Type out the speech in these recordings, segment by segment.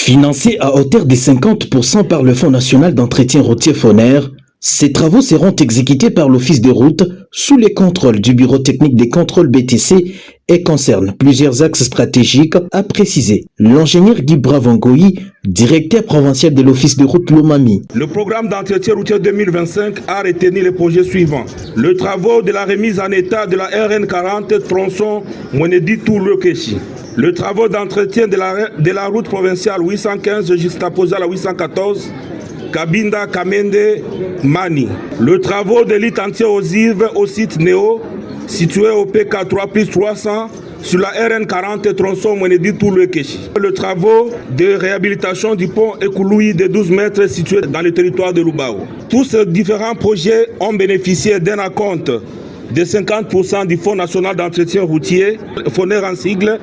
Financés à hauteur de 50% par le Fonds national d'entretien routier FONER, ces travaux seront exécutés par l'Office des routes sous les contrôles du Bureau technique des contrôles BTC et concernent plusieurs axes stratégiques, a précisé l'ingénieur Guy Bravongoï, directeur provincial de l'Office des routes Lomami. Le programme d'entretien routier 2025 a retenu les projets suivants. Le travaux de la remise en état de la RN 40 tronçon Mwenedi-Tourle-Keshi. Le travaux d'entretien de la route provinciale 815 juxtaposée à la 814, Kabinda Kamende Mani. Le travaux de lit anti-érosive au site Néo, situé au PK 3+300 sur la RN 40 tronçon Mwenedi-Tourle-Keshi. Le travaux de réhabilitation du pont Ekouloui de 12 mètres situé dans le territoire de Lubao. Tous ces différents projets ont bénéficié d'un acompte de 50% du Fonds national d'entretien routier, FONER en sigle,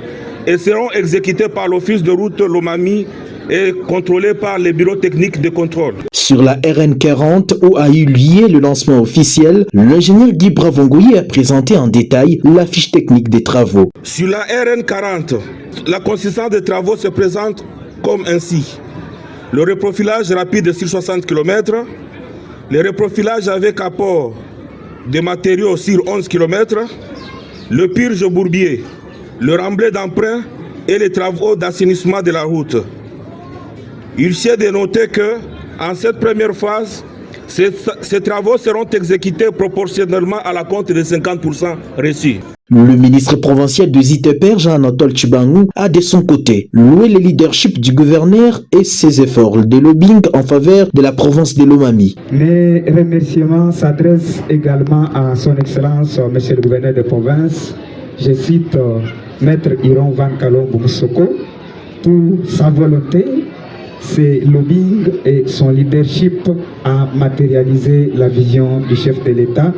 et seront exécutés par l'Office de route Lomami et contrôlés par les bureaux techniques de contrôle. Sur la RN 40, où a eu lieu le lancement officiel, l'ingénieur Guy Bravongoï a présenté en détail la fiche technique des travaux. Sur la RN 40, la consistance des travaux se présente comme ainsi. Le reprofilage rapide sur 60 km, le reprofilage avec apport de matériaux sur 11 km, le purge bourbier, le remblai d'emprunt et les travaux d'assainissement de la route. Il s'est de noter que, en cette première phase, ces travaux seront exécutés proportionnellement à la compte de 50% reçus. Le ministre provincial de Ziteper, Jean-Anatole Tshibangou, a de son côté loué le leadership du gouverneur et ses efforts de lobbying en faveur de la province de Lomami. Mes remerciements s'adressent également à son Excellence, Monsieur le gouverneur de province. Je cite Maître Iron Van Kalombo Moussoko pour sa volonté, ses lobbying et son leadership à matérialiser la vision du chef de l'État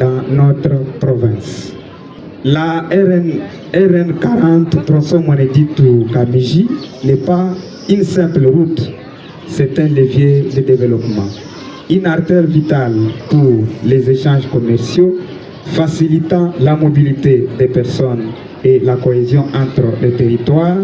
dans notre province. La RN 40 tronçon Mwenedi-Tourle-Keshi n'est pas une simple route, c'est un levier de développement, une artère vitale pour les échanges commerciaux, facilitant la mobilité des personnes et la cohésion entre les territoires,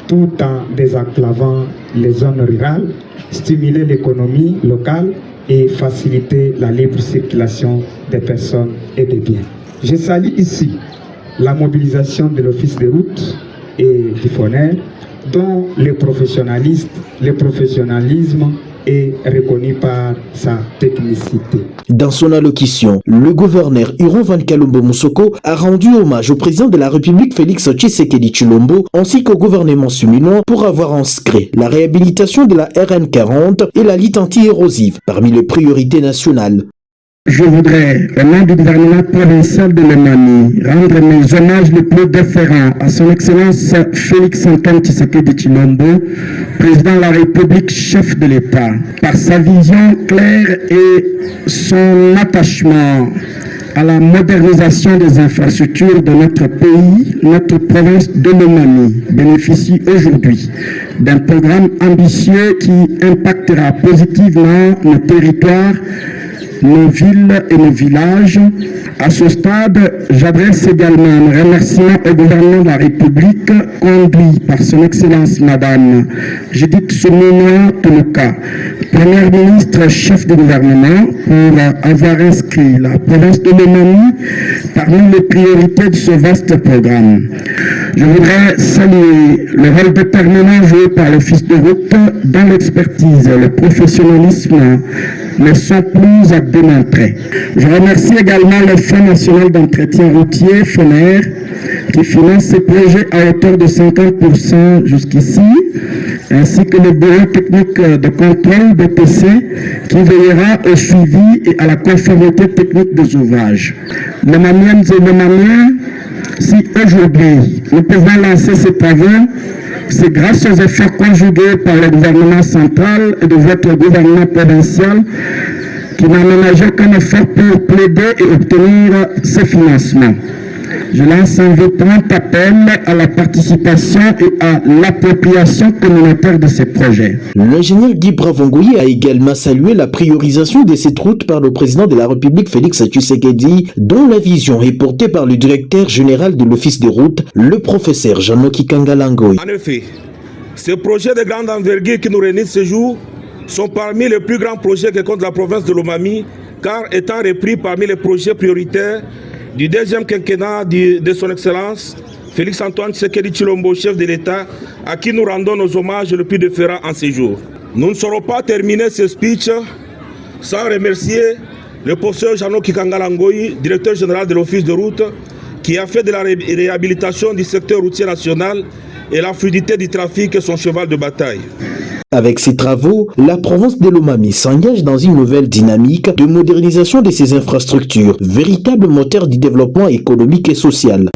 tout en désenclavant les zones rurales, stimuler l'économie locale et faciliter la libre circulation des personnes et des biens. Je salue ici la mobilisation de l'Office des routes et du FONER, dont le professionnalisme est reconnu par sa technicité. Dans son allocution, le gouverneur Iron Van Kalombo Moussoko a rendu hommage au président de la République Félix Tshisekedi Tshilombo ainsi qu'au gouvernement suminois pour avoir inscrit la réhabilitation de la RN 40 et la lutte anti-érosive parmi les priorités nationales. Je voudrais, au nom du gouvernement provincial de Lomami, rendre mes hommages les plus déférents à son Excellence Félix Antoine Tshisekedi Tshilombo, président de la République, chef de l'État, par sa vision claire et son attachement à la modernisation des infrastructures de notre pays. Notre province de Lomami bénéficie aujourd'hui d'un programme ambitieux qui impactera positivement nos territoires, nos villes et nos villages. À ce stade, j'adresse également un remerciement au gouvernement de la République, conduit par son Excellence Madame Judith Suminwa Tuluka, Première ministre, chef du gouvernement, pour avoir inscrit la province de Lomami parmi les priorités de ce vaste programme. Je voudrais saluer le rôle déterminant joué par l'Office de route dans l'expertise et le professionnalisme ne sont plus à démontrer. Je remercie également le Fonds national d'entretien routier, FONER, qui finance ces projets à hauteur de 50% jusqu'ici, ainsi que le bureau technique de contrôle BTC, qui veillera au suivi et à la conformité technique des ouvrages. Les Mamiennes et les Mamiens, si aujourd'hui nous pouvons lancer ces travaux, c'est grâce aux efforts conjugués par le gouvernement central et de votre gouvernement provincial qui n'a ménagé aucun effort pour plaider et obtenir ces financements. Je lance un vibrant appel à la participation et à l'appropriation communautaire de ces projets. L'ingénieur Guy Bravongoï a également salué la priorisation de cette route par le président de la République Félix Tshisekedi, dont la vision est portée par le directeur général de l'Office des routes, le professeur Jean-Noki Kangalangoy. En effet, Ces projets de grande envergure qui nous réunissent ce jour sont parmi les plus grands projets que compte la province de Lomami, car étant repris parmi les projets prioritaires du deuxième quinquennat de son Excellence, Félix Antoine Tshisekedi Tshilombo, chef de l'État, à qui nous rendons nos hommages le plus déférents en ces jours. Nous ne saurons pas terminer ce speech sans remercier le professeur Jeannot Kikangalangoyi, directeur général de l'Office de route, qui a fait de la réhabilitation du secteur routier national et la fluidité du trafic son cheval de bataille. Avec ces travaux, la province de Lomami s'engage dans une nouvelle dynamique de modernisation de ses infrastructures, véritable moteur du développement économique et social.